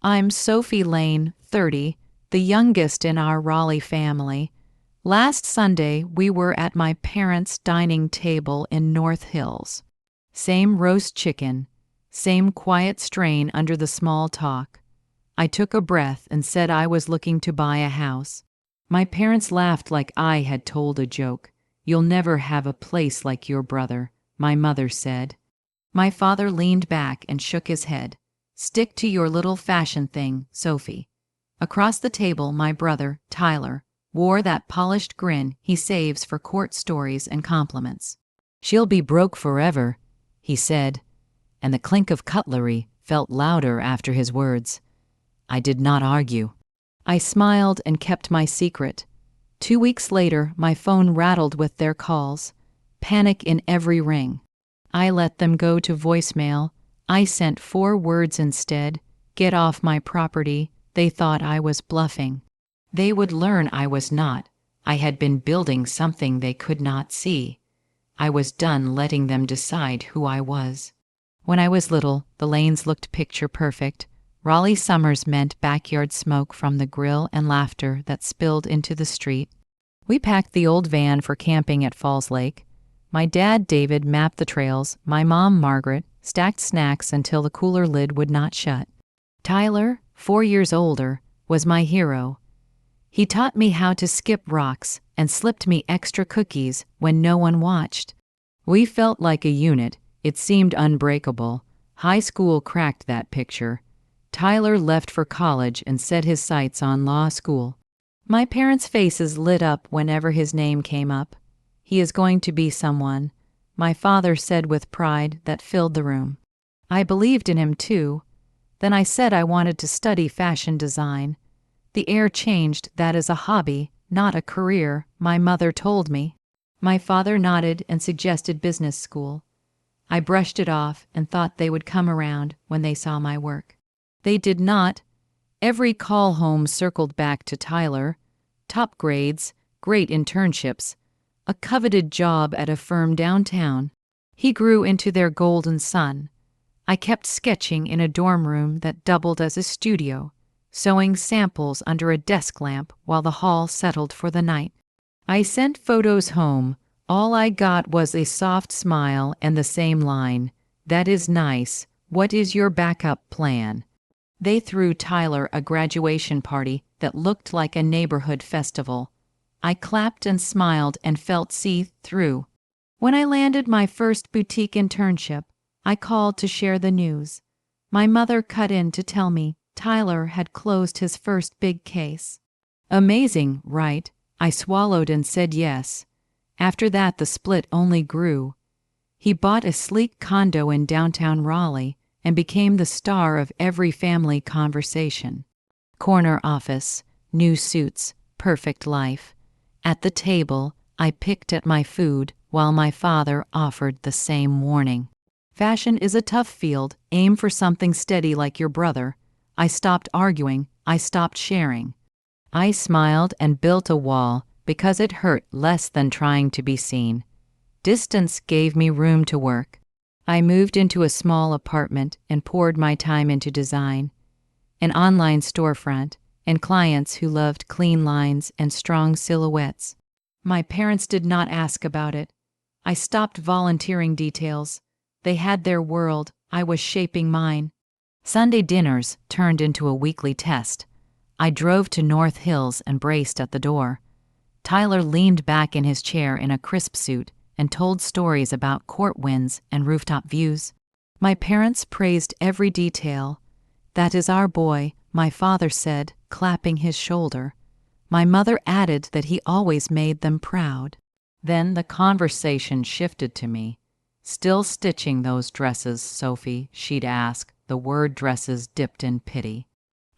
I'm Sophie Lane, 30, the youngest in our Raleigh family. Last Sunday, we were at my parents' dining table in North Hills. Same roast chicken, same quiet strain under the small talk. I took a breath and said I was looking to buy a house. My parents laughed like I had told a joke. "You'll never have a place like your brother," my mother said. My father leaned back and shook his head. "Stick to your little fashion thing, Sophie." Across the table, my brother, Tyler, wore that polished grin he saves for court stories and compliments. "She'll be broke forever," he said, and the clink of cutlery felt louder after his words. I did not argue. I smiled and kept my secret. 2 weeks later, my phone rattled with their calls. Panic in every ring. I let them go to voicemail. I sent 4 words instead. "Get off my property." They thought I was bluffing. They would learn I was not. I had been building something they could not see. I was done letting them decide who I was. When I was little, the lanes looked picture perfect. Raleigh summers meant backyard smoke from the grill and laughter that spilled into the street. We packed the old van for camping at Falls Lake. My dad, David, mapped the trails. My mom, Margaret, stacked snacks until the cooler lid would not shut. Tyler, 4 years older, was my hero. He taught me how to skip rocks and slipped me extra cookies when no one watched. We felt like a unit. It seemed unbreakable. High school cracked that picture. Tyler left for college and set his sights on law school. My parents' faces lit up whenever his name came up. "He is going to be someone," my father said with pride that filled the room. I believed in him too. Then I said I wanted to study fashion design. "The air changed. That is a hobby, not a career," my mother told me. My father nodded and suggested business school. I brushed it off and thought they would come around when they saw my work. They did not. Every call home circled back to Tyler. Top grades, great internships, a coveted job at a firm downtown. He grew into their golden son. I kept sketching in a dorm room that doubled as a studio, sewing samples under a desk lamp while the hall settled for the night. I sent photos home. All I got was a soft smile and the same line, "That is nice. What is your backup plan?" They threw Tyler a graduation party that looked like a neighborhood festival. I clapped and smiled and felt see-through. When I landed my first boutique internship, I called to share the news. My mother cut in to tell me Tyler had closed his first big case. "Amazing, right?" I swallowed and said yes. After that, the split only grew. He bought a sleek condo in downtown Raleigh and became the star of every family conversation. Corner office, new suits, perfect life. At the table, I picked at my food while my father offered the same warning. "Fashion is a tough field. Aim for something steady like your brother." I stopped arguing. I stopped sharing. I smiled and built a wall because it hurt less than trying to be seen. Distance gave me room to work. I moved into a small apartment and poured my time into design, an online storefront, and clients who loved clean lines and strong silhouettes. My parents did not ask about it. I stopped volunteering details. They had their world. I was shaping mine. Sunday dinners turned into a weekly test. I drove to North Hills and braced at the door. Tyler leaned back in his chair in a crisp suit and told stories about court wins and rooftop views. My parents praised every detail. "That is our boy," my father said, clapping his shoulder. My mother added that he always made them proud. Then the conversation shifted to me. "Still stitching those dresses, Sophie?" she'd ask. The word dresses dipped in pity.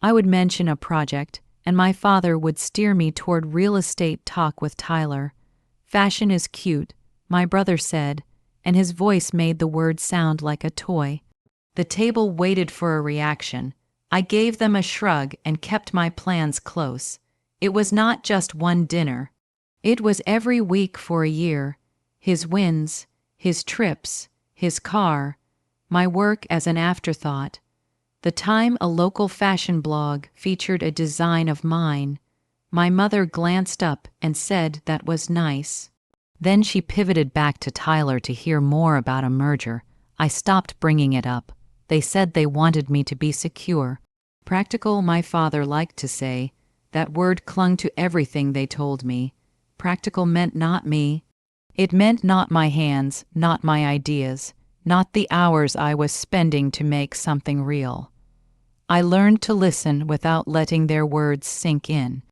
I would mention a project, and my father would steer me toward real estate talk with Tyler. "Fashion is cute," my brother said, and his voice made the word sound like a toy. The table waited for a reaction. I gave them a shrug and kept my plans close. It was not just one dinner. It was every week for a year. His wins, his trips, his car, my work as an afterthought. The time a local fashion blog featured a design of mine. My mother glanced up and said that was nice. Then she pivoted back to Tyler to hear more about a merger. I stopped bringing it up. They said they wanted me to be secure. Practical, my father liked to say. That word clung to everything they told me. Practical meant not me. It meant not my hands, not my ideas, not the hours I was spending to make something real. I learned to listen without letting their words sink in.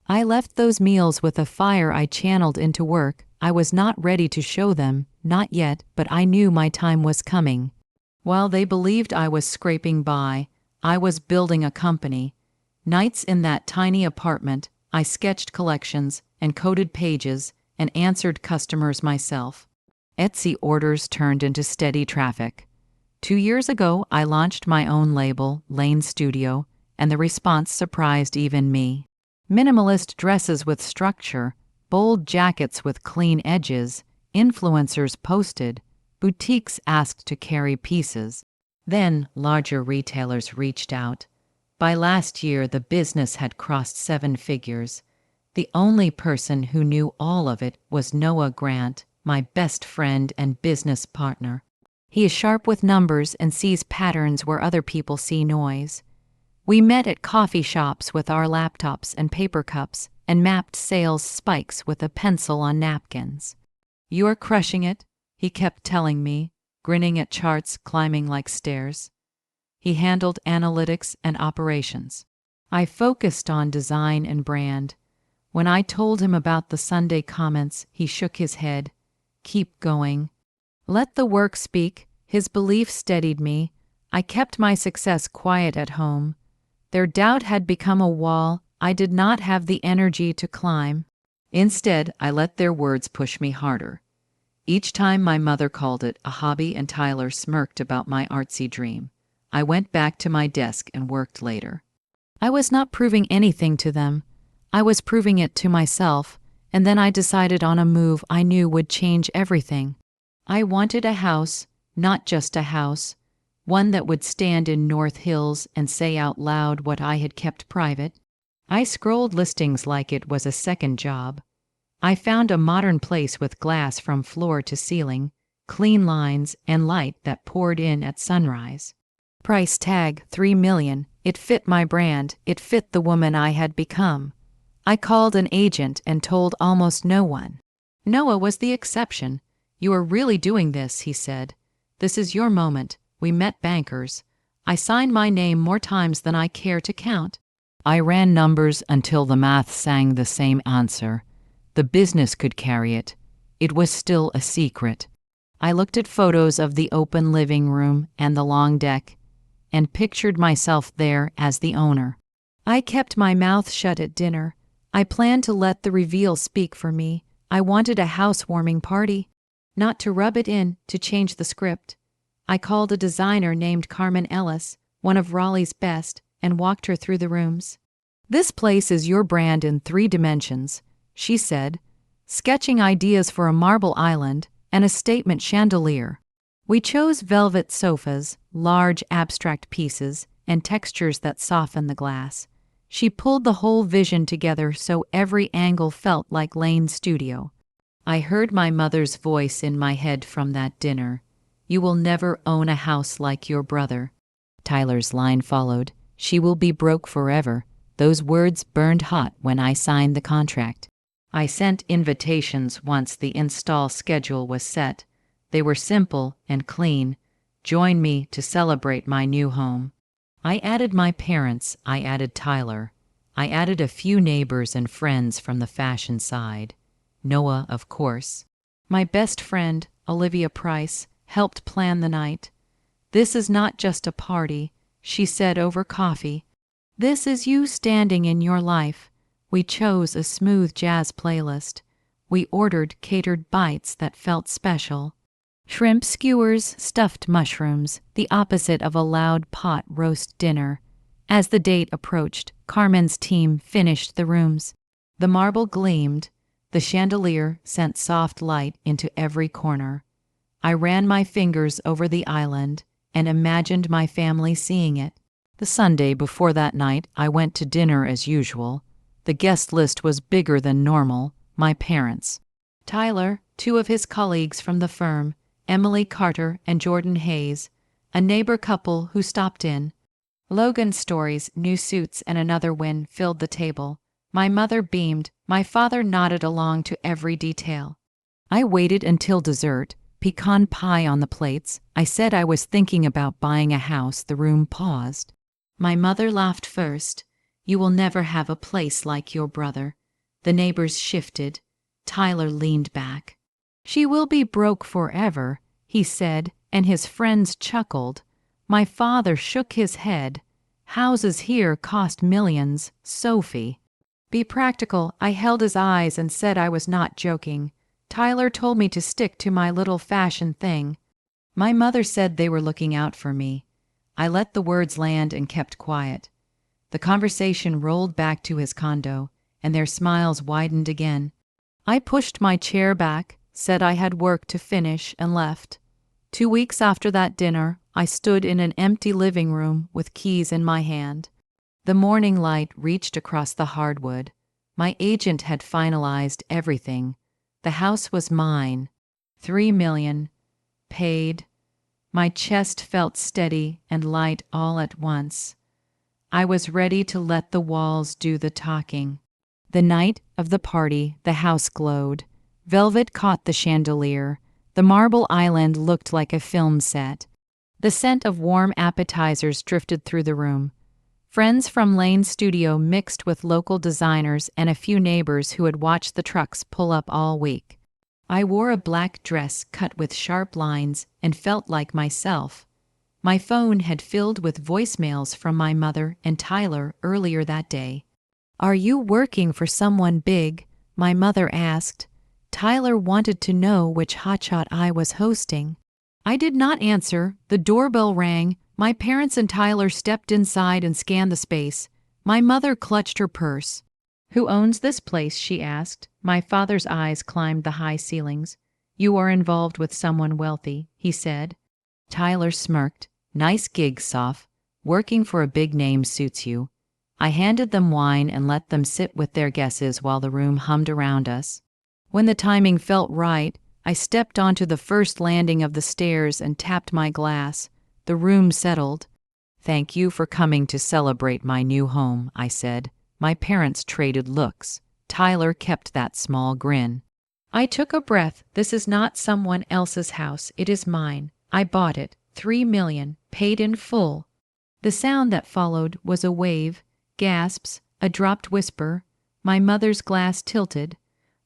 I left those meals with a fire I channeled into work. I was not ready to show them, not yet, but I knew my time was coming. While they believed I was scraping by, I was building a company. Nights in that tiny apartment, I sketched collections and coded pages and answered customers myself. Etsy orders turned into steady traffic. 2 years ago, I launched my own label, Lane Studio, and the response surprised even me. Minimalist dresses with structure, bold jackets with clean edges, influencers posted, boutiques asked to carry pieces. Then larger retailers reached out. By last year, the business had crossed 7 figures. The only person who knew all of it was Noah Grant, my best friend and business partner. He is sharp with numbers and sees patterns where other people see noise. We met at coffee shops with our laptops and paper cups and mapped sales spikes with a pencil on napkins. "You're crushing it," he kept telling me, grinning at charts climbing like stairs. He handled analytics and operations. I focused on design and brand. When I told him about the Sunday comments, he shook his head. "Keep going. Let the work speak." His belief steadied me. I kept my success quiet at home. Their doubt had become a wall I did not have the energy to climb. Instead, I let their words push me harder. Each time my mother called it a hobby and Tyler smirked about my artsy dream, I went back to my desk and worked later. I was not proving anything to them. I was proving it to myself, and then I decided on a move I knew would change everything. I wanted a house, not just a house, one that would stand in North Hills and say out loud what I had kept private. I scrolled listings like it was a second job. I found a modern place with glass from floor to ceiling, clean lines, and light that poured in at sunrise. Price tag $3 million. It fit my brand. It fit the woman I had become. I called an agent and told almost no one. Noah was the exception. "You are really doing this," he said. "This is your moment." We met bankers. I signed my name more times than I care to count. I ran numbers until the math sang the same answer. The business could carry it. It was still a secret. I looked at photos of the open living room and the long deck and pictured myself there as the owner. I kept my mouth shut at dinner. I planned to let the reveal speak for me. I wanted a housewarming party. Not to rub it in, to change the script. I called a designer named Carmen Ellis, one of Raleigh's best, and walked her through the rooms. "This place is your brand in 3 dimensions," she said, sketching ideas for a marble island and a statement chandelier. We chose velvet sofas, large abstract pieces, and textures that soften the glass. She pulled the whole vision together so every angle felt like Lane Studio. I heard my mother's voice in my head from that dinner. "You will never own a house like your brother." Tyler's line followed. "She will be broke forever." Those words burned hot when I signed the contract. I sent invitations once the install schedule was set. They were simple and clean. "Join me to celebrate my new home." I added my parents. I added Tyler. I added a few neighbors and friends from the fashion side. Noah, of course. My best friend, Olivia Price, helped plan the night. "This is not just a party," she said over coffee. "This is you standing in your life." We chose a smooth jazz playlist. We ordered catered bites that felt special. Shrimp skewers, stuffed mushrooms, the opposite of a loud pot roast dinner. As the date approached, Carmen's team finished the rooms. The marble gleamed. The chandelier sent soft light into every corner. I ran my fingers over the island and imagined my family seeing it. The Sunday before that night, I went to dinner as usual. The guest list was bigger than normal. My parents, Tyler, two of his colleagues from the firm, Emily Carter and Jordan Hayes, a neighbor couple who stopped in. Logan's stories, new suits, and another win filled the table. My mother beamed. My father nodded along to every detail. I waited until dessert, pecan pie on the plates. I said I was thinking about buying a house. The room paused. My mother laughed first. You will never have a place like your brother. The neighbors shifted. Tyler leaned back. She will be broke forever, he said, and his friends chuckled. My father shook his head. Houses here cost millions, Sophie. Be practical. I held his eyes and said I was not joking. Tyler told me to stick to my little fashion thing. My mother said they were looking out for me. I let the words land and kept quiet. The conversation rolled back to his condo, and their smiles widened again. I pushed my chair back, said I had work to finish, and left. 2 weeks after that dinner, I stood in an empty living room with keys in my hand. The morning light reached across the hardwood. My agent had finalized everything. The house was mine. $3 million. Paid. My chest felt steady and light all at once. I was ready to let the walls do the talking. The night of the party, the house glowed. Velvet caught the chandelier. The marble island looked like a film set. The scent of warm appetizers drifted through the room. Friends from Lane's studio mixed with local designers and a few neighbors who had watched the trucks pull up all week. I wore a black dress cut with sharp lines and felt like myself. My phone had filled with voicemails from my mother and Tyler earlier that day. Are you working for someone big? My mother asked. Tyler wanted to know which hotshot I was hosting. I did not answer. The doorbell rang. My parents and Tyler stepped inside and scanned the space. My mother clutched her purse. Who owns this place? She asked. My father's eyes climbed the high ceilings. You are involved with someone wealthy, he said. Tyler smirked. Nice gig, Soph. Working for a big name suits you. I handed them wine and let them sit with their guesses while the room hummed around us. When the timing felt right, I stepped onto the first landing of the stairs and tapped my glass. The room settled. Thank you for coming to celebrate my new home, I said. My parents traded looks. Tyler kept that small grin. I took a breath. This is not someone else's house. It is mine. I bought it. $3 million, paid in full. The sound that followed was a wave, gasps, a dropped whisper. My mother's glass tilted.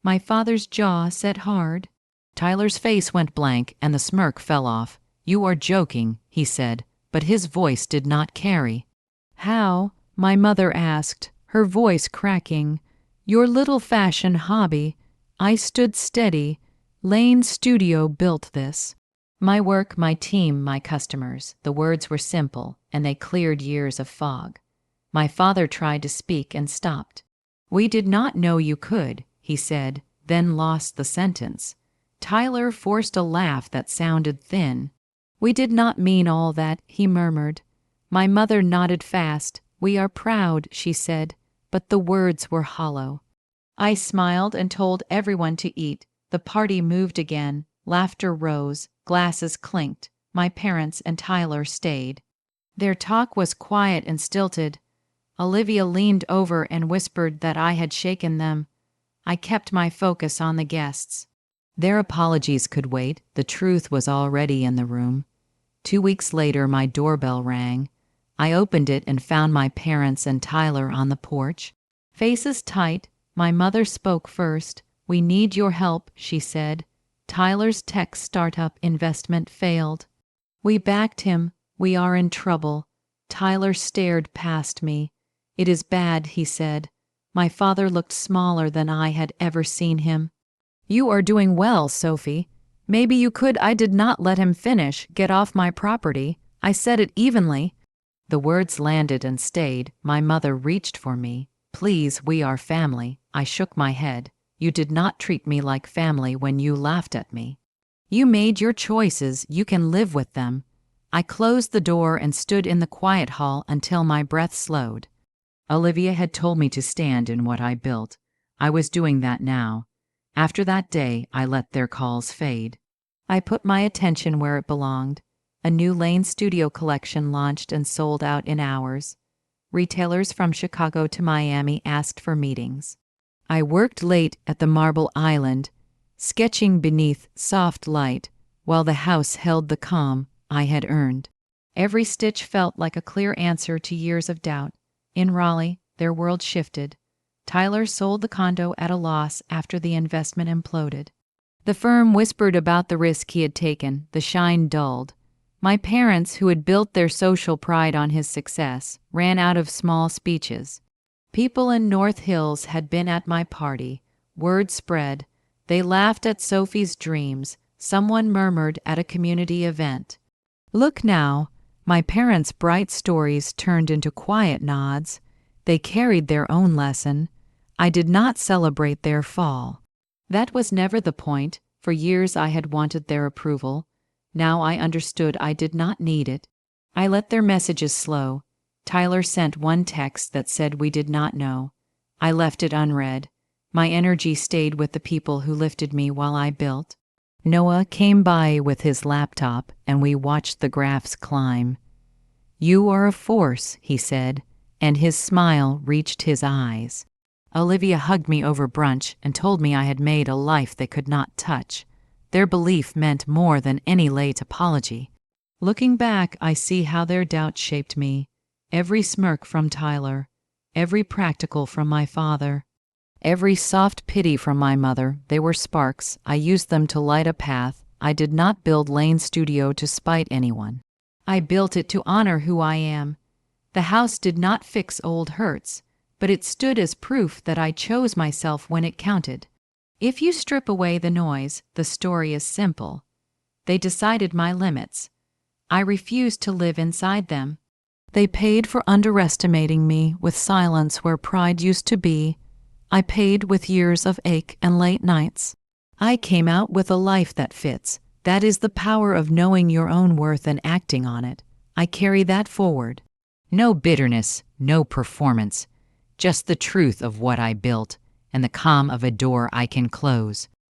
My father's jaw set hard. Tyler's face went blank and the smirk fell off. You are joking, he said, but his voice did not carry. How? My mother asked, her voice cracking. Your little fashion hobby. I stood steady. Lane's studio built this. My work, my team, my customers. The words were simple, and they cleared years of fog. My father tried to speak and stopped. We did not know you could, he said, then lost the sentence. Tyler forced a laugh that sounded thin. We did not mean all that, he murmured. My mother nodded fast. We are proud, she said, but the words were hollow. I smiled and told everyone to eat. The party moved again. Laughter rose. Glasses clinked. My parents and Tyler stayed. Their talk was quiet and stilted. Olivia leaned over and whispered that I had shaken them. I kept my focus on the guests. Their apologies could wait. The truth was already in the room. 2 weeks later, my doorbell rang. I opened it and found my parents and Tyler on the porch. Faces tight, my mother spoke first. We need your help, she said. Tyler's tech startup investment failed. We backed him. We are in trouble. Tyler stared past me. It is bad, he said. My father looked smaller than I had ever seen him. You are doing well, Sophie. Maybe you could. I did not let him finish. Get off my property. I said it evenly. The words landed and stayed. My mother reached for me. Please, we are family. I shook my head. You did not treat me like family when you laughed at me. You made your choices. You can live with them. I closed the door and stood in the quiet hall until my breath slowed. Olivia had told me to stand in what I built. I was doing that now. After that day, I let their calls fade. I put my attention where it belonged. A new Lane Studio collection launched and sold out in hours. Retailers from Chicago to Miami asked for meetings. I worked late at the Marble Island, sketching beneath soft light, while the house held the calm I had earned. Every stitch felt like a clear answer to years of doubt. In Raleigh, their world shifted. Tyler sold the condo at a loss after the investment imploded. The firm whispered about the risk he had taken. The shine dulled. My parents, who had built their social pride on his success, ran out of small speeches. People in North Hills had been at my party. Word spread. They laughed at Sophie's dreams. Someone murmured at a community event. Look now, my parents' bright stories turned into quiet nods. They carried their own lesson. I did not celebrate their fall. That was never the point. For years I had wanted their approval. Now I understood I did not need it. I let their messages slow. Tyler sent one text that said we did not know. I left it unread. My energy stayed with the people who lifted me while I built. Noah came by with his laptop, and we watched the graphs climb. "You are a force," he said, and his smile reached his eyes. Olivia hugged me over brunch and told me I had made a life they could not touch. Their belief meant more than any late apology. Looking back, I see how their doubt shaped me. Every smirk from Tyler, every practical from my father, every soft pity from my mother, they were sparks. I used them to light a path. I did not build Lane Studio to spite anyone. I built it to honor who I am. The house did not fix old hurts, but it stood as proof that I chose myself when it counted. If you strip away the noise, the story is simple. They decided my limits. I refused to live inside them. They paid for underestimating me with silence where pride used to be. I paid with years of ache and late nights. I came out with a life that fits. That is the power of knowing your own worth and acting on it. I carry that forward. No bitterness, no performance, just the truth of what I built and the calm of a door I can close.